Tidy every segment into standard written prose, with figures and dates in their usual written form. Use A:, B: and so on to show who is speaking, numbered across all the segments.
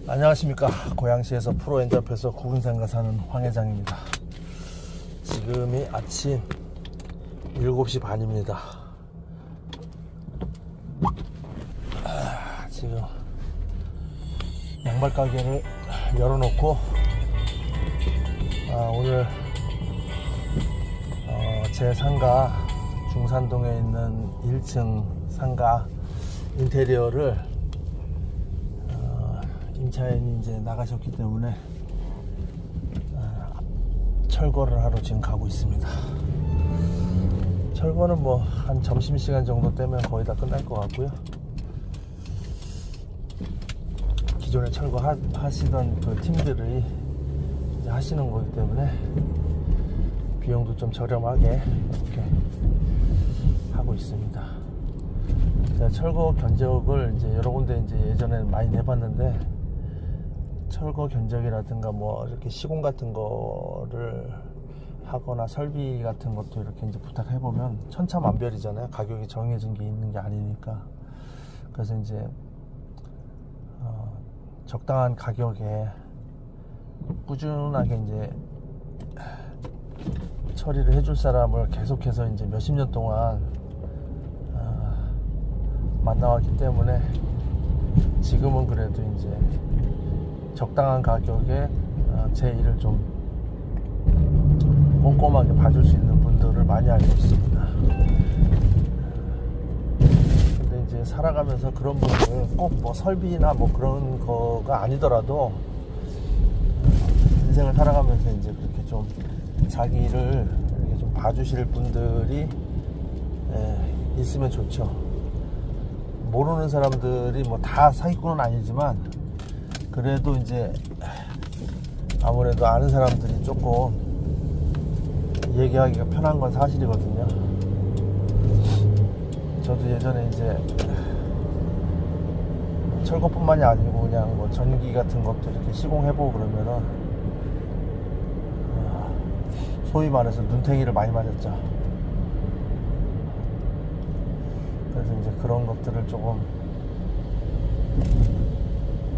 A: 안녕하십니까. 고양시에서 프로엔저패서 구근상가 사는 황 회장입니다. 지금이 아침 7시 반입니다. 지금 양말 가게를 열어놓고 오늘 제 상가 중산동에 있는 1층 상가 인테리어를 임차인이 이제 나가셨기 때문에 철거를 하러 지금 가고 있습니다. 철거는 뭐 한 점심시간 정도 되면 거의 다 끝날 것 같고요. 기존에 철거하시던 그 팀들이 이제 하시는 거기 때문에 비용도 좀 저렴하게 이렇게 하고 있습니다. 제가 철거 견적을 이제 여러 군데 이제 예전에 많이 내봤는데, 철거 견적이라든가 뭐 이렇게 시공 같은 거를 하거나 설비 같은 것도 이렇게 이제 부탁해보면 천차만별이잖아요. 가격이 정해진 게 있는 게 아니니까. 그래서 이제 적당한 가격에 꾸준하게 이제 처리를 해줄 사람을 계속해서 이제 몇십 년 동안 만나왔기 때문에 지금은 그래도 이제 적당한 가격에 제 일을 좀 꼼꼼하게 봐줄 수 있는 분들을 많이 알고 있습니다. 근데 이제 살아가면서 그런 분들 꼭 뭐 설비나 뭐 그런 거가 아니더라도 인생을 살아가면서 이제 그렇게 좀 자기 일을 이렇게 좀 봐주실 분들이 있으면 좋죠. 모르는 사람들이 뭐 다 사기꾼은 아니지만 그래도 이제 아무래도 아는 사람들이 조금 얘기하기가 편한 건 사실이거든요. 저도 예전에 이제 철거뿐만이 아니고 그냥 뭐 전기 같은 것도 이렇게 시공해보고 그러면은 소위 말해서 눈탱이를 많이 맞았죠. 그래서 이제 그런 것들을 조금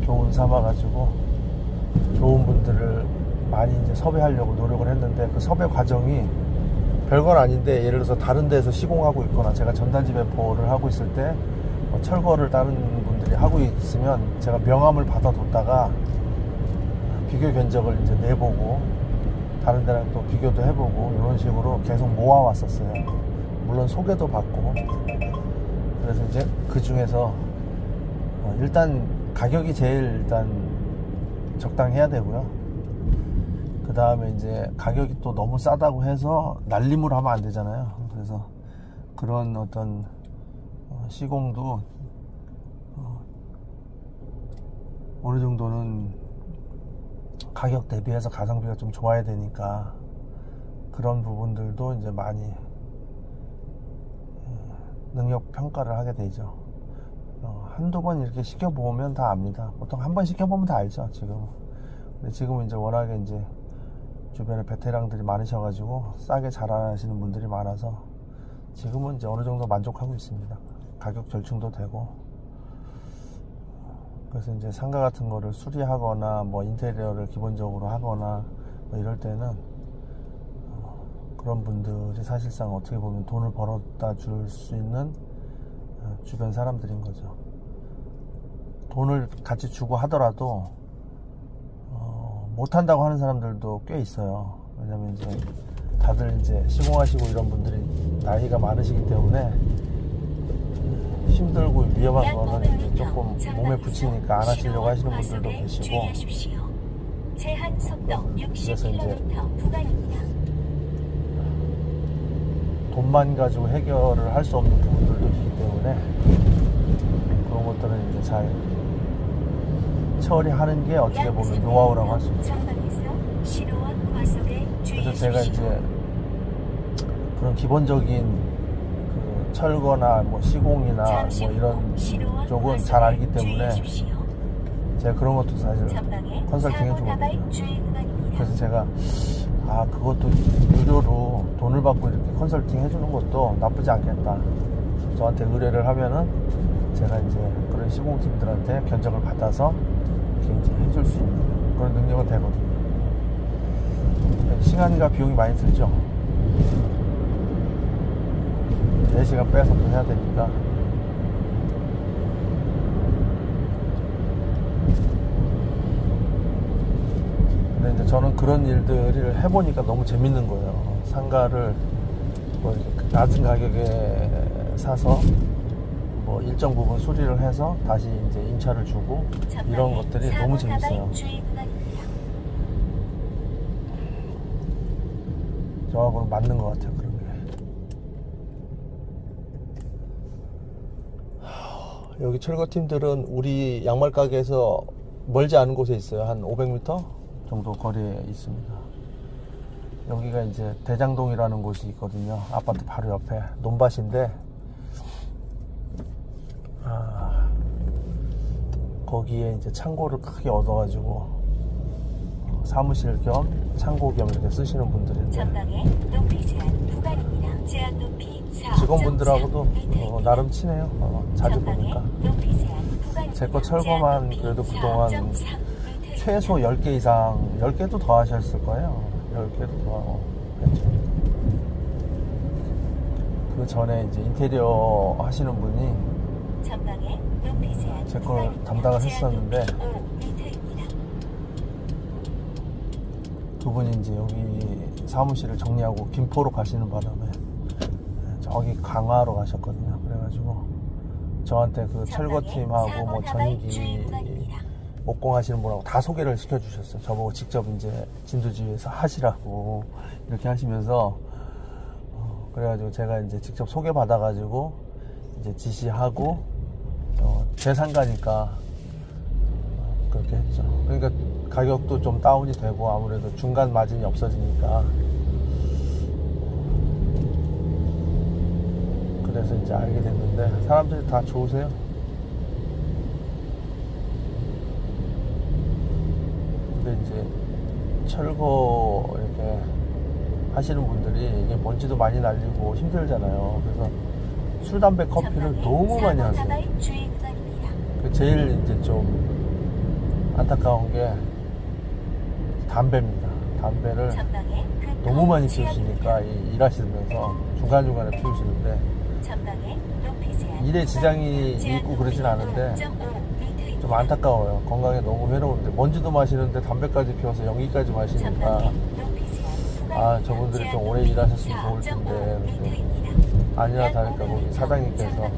A: 교훈 삼아가지고 좋은 분들을 많이 이제 섭외하려고 노력을 했는데, 그 섭외 과정이 별건 아닌데, 예를 들어서 다른 데서 시공하고 있거나 제가 전단지 배포를 하고 있을 때 철거를 다른 분들이 하고 있으면 제가 명함을 받아뒀다가 비교 견적을 이제 내보고 다른 데랑 또 비교도 해보고 이런 식으로 계속 모아왔었어요. 물론 소개도 받고. 그래서 이제 그 중에서 일단 가격이 제일 일단 적당해야 되고요. 그 다음에 이제 가격이 또 너무 싸다고 해서 날림을 하면 안 되잖아요. 그래서 그런 어떤 시공도 어느 정도는 가격 대비해서 가성비가 좀 좋아야 되니까 그런 부분들도 이제 많이 능력 평가를 하게 되죠. 한두 번 이렇게 시켜보면 다 압니다. 보통 한 번 시켜보면 다 알죠, 지금. 근데 지금은 이제 워낙에 이제 주변에 베테랑들이 많으셔가지고 싸게 잘하시는 분들이 많아서 지금은 이제 어느 정도 만족하고 있습니다. 가격 절충도 되고. 그래서 이제 상가 같은 거를 수리하거나 뭐 인테리어를 기본적으로 하거나 뭐 이럴 때는 그런 분들이 사실상 어떻게 보면 돈을 벌어다 줄 수 있는 주변 사람들인 거죠. 돈을 같이 주고 하더라도 못한다고 하는 사람들도 꽤 있어요. 왜냐면 이제 다들 이제 시공하시고 이런 분들이 나이가 많으시기 때문에 힘들고 위험한 거는 이제 조금 몸에 붙이니까 안 하시려고 하시는 분들도 계시고, 그래서 이제 돈만 가지고 해결을 할 수 없는 부분들도 있기 때문에 그런 것들은 이제 잘 처리하는 게 어떻게 보면 노하우라고 할 수 있죠. 그래서 제가 이제 그런 기본적인 그 철거나 뭐 시공이나 뭐 이런 쪽은 잘 알기 때문에 제가 그런 것도 사실 컨설팅 해주거든요. 그래서 제가 그것도 유료로 돈을 받고 이렇게 컨설팅 해주는 것도 나쁘지 않겠다. 저한테 의뢰를 하면은 제가 이제 그런 시공팀들한테 견적을 받아서 이렇게 이제 해줄 수 있는 그런 능력은 되거든요. 시간과 비용이 많이 들죠. 4시간 빼서 또 해야 되니까. 근데 이제 저는 그런 일들을 해보니까 너무 재밌는 거예요. 상가를 뭐 이렇게 낮은 가격에 사서 뭐 일정 부분 수리를 해서 다시 이제 임차를 주고 이런 것들이 너무 재밌어요. 저하고는 맞는 것 같아요, 그런 게. 여기 철거팀들은 우리 양말 가게에서 멀지 않은 곳에 있어요. 한 500m 정도 거리에 있습니다. 여기가 이제 대장동이라는 곳이 있거든요. 아파트 바로 옆에 논밭인데, 거기에 이제 창고를 크게 얻어가지고 사무실 겸 창고 겸 이렇게 쓰시는 분들인데, 직원분들하고도 나름 친해요. 자주 보니까. 제 거 철거만 그래도 그동안 최소 10개 이상, 10개도 더 하셨을 거예요. 10개도 더 했죠. 그 전에 이제 인테리어 하시는 분이 제 걸 담당을 했었는데, 그분이 이제 여기 사무실을 정리하고 김포로 가시는 바람에 저기 강화로 가셨거든요. 그래가지고 저한테 그 철거팀하고 뭐 전기 목공하시는 분하고 다 소개를 시켜주셨어요. 저보고 직접 이제 진두지휘에서 하시라고 이렇게 하시면서, 그래가지고 제가 이제 직접 소개받아가지고 이제 지시하고, 제 상가니까 그렇게 했죠. 그러니까 가격도 좀 다운이 되고 아무래도 중간 마진이 없어지니까. 그래서 이제 알게 됐는데 사람들이 다 좋으세요. 근데 이제 철거 이렇게 하시는 분들이 이게 먼지도 많이 날리고 힘들잖아요. 그래서 술, 담배, 커피를 너무 많이 하세요. 제일 이제 좀 안타까운 게 담배입니다. 담배를 너무 많이 피우시니까 일하시면서 중간중간에 피우시는데, 일에 지장이 있고 그러진 않은데 좀 안타까워요. 건강에 너무 해로운데 먼지도 마시는데 담배까지 피워서 연기까지 마시니까, 저분들이 좀 오래 일하셨으면 좋을 텐데, 아니나 다를까 거기 사장님께서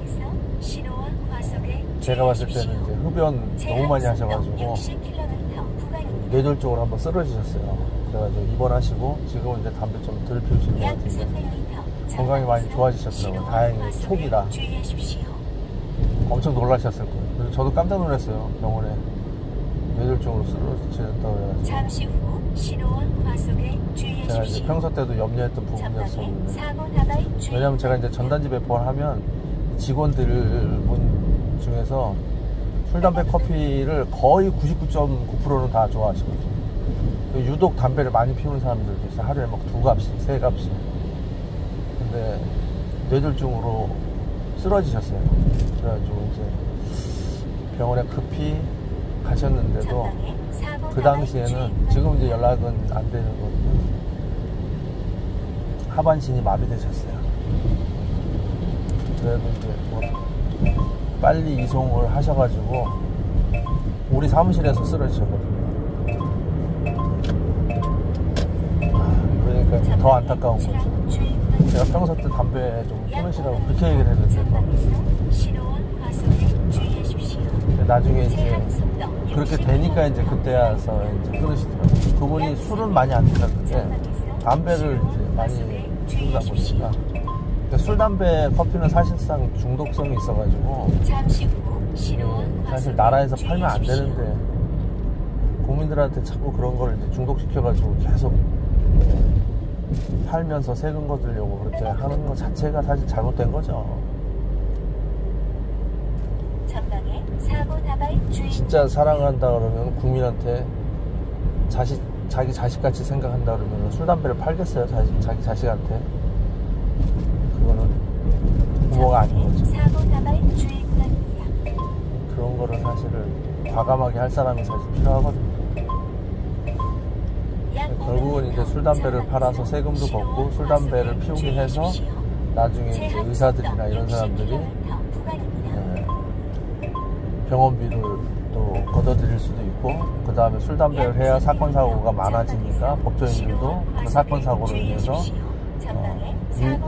A: 제가 봤을 때는 이제 흡연 너무 많이 하셔가지고 뇌졸중으로 한번 쓰러지셨어요. 그래가지고 입원하시고 지금은 이제 담배 좀 덜 피우시는 것 같은데 건강이 많이 좋아지셨더라고요. 다행히 초기라. 엄청 놀라셨을 거예요. 그래서 저도 깜짝 놀랐어요. 병원에 뇌졸중으로 쓰러지셨다고 해가지고. 제가 이제 평소 때도 염려했던 부분이었었는데, 왜냐면 제가 이제 전단지 배포를 하면 직원들 분 중에서 술, 담배, 커피를 거의 99.9%는 다 좋아하시거든요. 유독 담배를 많이 피우는 사람들도 있어요. 하루에 막 2갑씩, 3갑씩. 근데 뇌졸중으로 쓰러지셨어요. 그래가지고 이제 병원에 급히 가셨는데도 그 당시에는, 지금 이제 연락은 안 되는 거거든요. 하반신이 마비되셨어요. 그래도 이제 뭐 빨리 이송을 하셔가지고 우리 사무실에서 쓰러지셨거든요. 그러니까 더 안타까운 거죠. 제가 평소 때 담배 좀 끊으시라고 그렇게 얘기를 했는데, 나중에 이제 그렇게 되니까 이제 그때 와서 이제 끊으시더라고요. 그분이 술은 많이 안 드셨는데 담배를 이제 많이 피우다 보니까. 그러니까 술, 담배, 커피는 사실상 중독성이 있어가지고 사실 나라에서 팔면 안 되는데 국민들한테 자꾸 그런 걸 이제 중독시켜가지고 계속 팔면서 세금 거두려고 그렇게 하는 것 자체가 사실 잘못된 거죠. 진짜 사랑한다 그러면 국민한테 자기 자식같이 생각한다 그러면 술, 담배를 팔겠어요? 자기 자식한테? 그거는 부모가 아닌 거죠. 그런 거를 사실을 과감하게 할 사람이 사실 필요하거든요. 결국은 이제 술, 담배를 팔아서 세금도 걷고 술, 담배를 피우게 해서 나중에 이제 의사들이나 이런 사람들이 병원비를 또 걷어들일 수도 있고, 그 다음에 술, 담배를 해야 사건, 사고가 많아지니까 법조인들도 그 사건, 사고로 인해서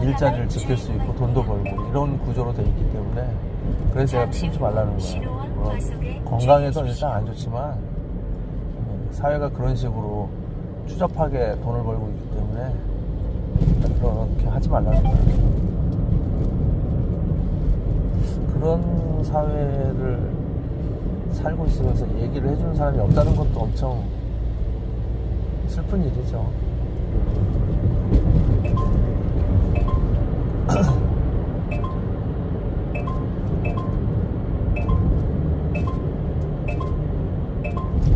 A: 일자리를 지킬 수 있고 돈도 벌고 이런 구조로 돼 있기 때문에 그래서 제가 피우지 말라는 거예요. 건강에도 일단 안 좋지만 사회가 그런 식으로 추잡하게 돈을 벌고 있기 때문에 그렇게 하지 말라는 거예요. 그런 사회를 살고 있으면서 얘기를 해주는 사람이 없다는 것도 엄청 슬픈 일이죠.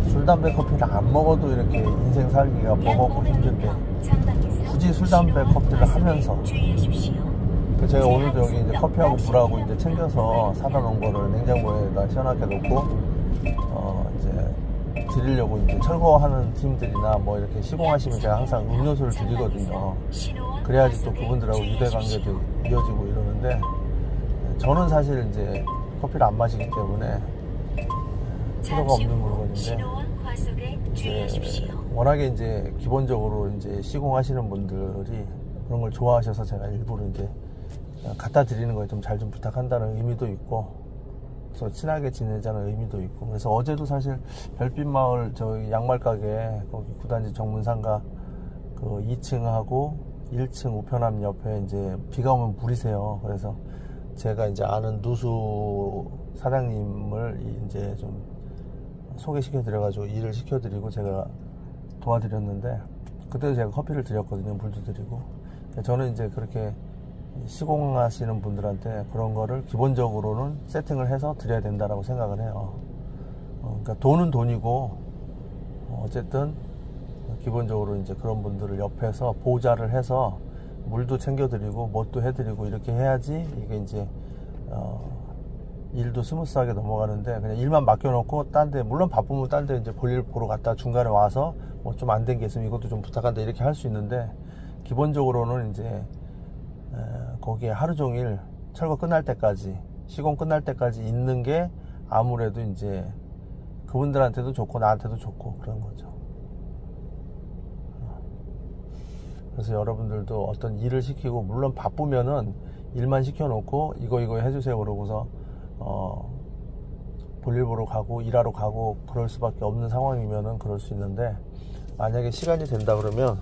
A: 술, 담배, 커피를 안 먹어도 이렇게 인생 살기가 버겁고 힘든데 굳이 술, 담배, 커피를 하면서 제가 오늘도 여기 이제 커피하고 물하고 이제 챙겨서 사다 놓은 거를 냉장고에다 시원하게 놓고 이제 드리려고 이제 철거하는 팀들이나 뭐 이렇게 시공하시면 제가 항상 음료수를 드리거든요. 그래야지 또 그분들하고 유대관계도 이어지고 이러는데 저는 사실 이제 커피를 안 마시기 때문에 필요가 없는 물건인데 이제 워낙에 이제 기본적으로 이제 시공하시는 분들이 그런 걸 좋아하셔서 제가 일부러 이제 갖다 드리는 거에 좀 잘 좀 부탁한다는 의미도 있고, 그래서 친하게 지내자는 의미도 있고, 그래서 어제도 사실 별빛마을 저희 양말 가게 거기 구단지 정문상가 그 2층하고 1층 우편함 옆에 이제 비가 오면 물이 새요. 그래서 제가 이제 아는 누수 사장님을 이제 좀 소개시켜 드려가지고 일을 시켜드리고 제가 도와드렸는데, 그때도 제가 커피를 드렸거든요. 물도 드리고. 저는 이제 그렇게 시공하시는 분들한테 그런 거를 기본적으로는 세팅을 해서 드려야 된다라고 생각을 해요. 그러니까 돈은 돈이고 어쨌든 기본적으로 이제 그런 분들을 옆에서 보좌를 해서 물도 챙겨드리고 뭣도 해드리고 이렇게 해야지 이게 이제 일도 스무스하게 넘어가는데, 그냥 일만 맡겨놓고 딴 데, 물론 바쁘면 딴 데 이제 볼일 보러 갔다 중간에 와서 뭐 좀 안 된 게 있으면 이것도 좀 부탁한다 이렇게 할 수 있는데, 기본적으로는 이제 거기에 하루 종일 철거 끝날 때까지, 시공 끝날 때까지 있는 게 아무래도 이제 그분들한테도 좋고 나한테도 좋고 그런 거죠. 그래서 여러분들도 어떤 일을 시키고, 물론 바쁘면은 일만 시켜놓고 이거 해주세요 그러고서 볼일 보러 가고 일하러 가고 그럴 수밖에 없는 상황이면은 그럴 수 있는데, 만약에 시간이 된다 그러면